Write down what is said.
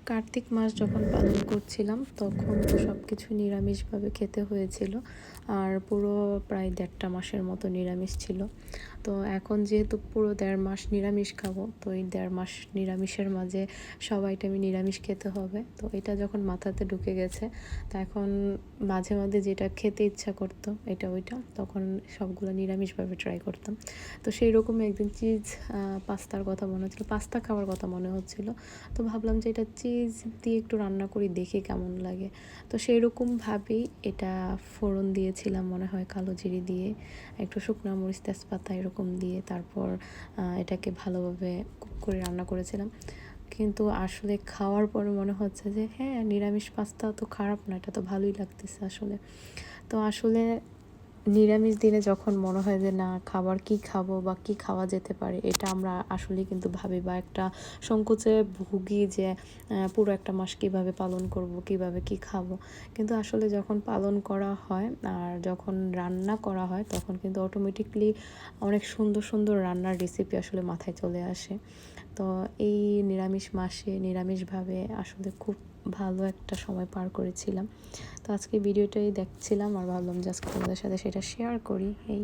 কার্তিক মাস যখন পালন করছিলাম তখন তো সব কিছু নিরামিষভাবে খেতে হয়েছিল। আর পুরো প্রায় ১.৫ মাসের মতো নিরামিষ ছিল। তো এখন যেহেতু পুরো ১.৫ মাস নিরামিষ খাবো, তো এই ১.৫ মাস নিরামিষের মাঝে সব আইটেমই নিরামিষ খেতে হবে। তো এটা যখন মাথাতে ঢুকে গেছে, তো এখন মাঝে মাঝে যেটা খেতে ইচ্ছা করতো এটা ওইটা, তখন সবগুলো নিরামিষভাবে ট্রাই করতাম। তো সেই রকমই একদিন চিজ পাস্তার কথা মনে হচ্ছিলো, পাস্তা খাওয়ার কথা মনে হচ্ছিলো। তো ভাবলাম যে এটা চিজ দিয়ে একটু রান্না করি, দেখি কেমন লাগে। তো সেই রকমভাবেই এটা ফোড়ন দিয়েছিলাম মনে হয় কালো জিরে দিয়ে, একটু শুকনো মরিচ তেজপাতা এরকম দিয়ে, তারপর এটাকে ভালোভাবে কুক করে রান্না করেছিলাম। কিন্তু আসলে খাওয়ার পরে মনে হচ্ছে যে হ্যাঁ, নিরামিষ পাস্তা তো খারাপ না, এটা তো ভালোই লাগতেছে আসলে। তো আসলে নিরামিষ দিনে যখন মনে হয় যে না, খাবার কি খাবো বা কি খাওয়া যেতে পারে, এটা আমরা আসলেই কিন্তু ভাবি বা একটা সংকোচে ভুগি যে পুরো একটা মাস কিভাবে পালন করব, কিভাবে কি খাবো। কিন্তু আসলে যখন পালন করা হয় আর যখন রান্না করা হয়, তখন কিন্তু অটোমেটিকলি অনেক সুন্দর সুন্দর রান্নার রেসিপি আসলে মাথায় চলে আসে। তো এই নিরামিষ মাসে নিরামিষভাবে আসলে খুব ভালো একটা সময় পার করেছিলাম। তো আজকে ভিডিওটাই দেখছিলাম আর ভাবলাম যে আজকে তোমাদের সাথে সেটা শেয়ার করি। এই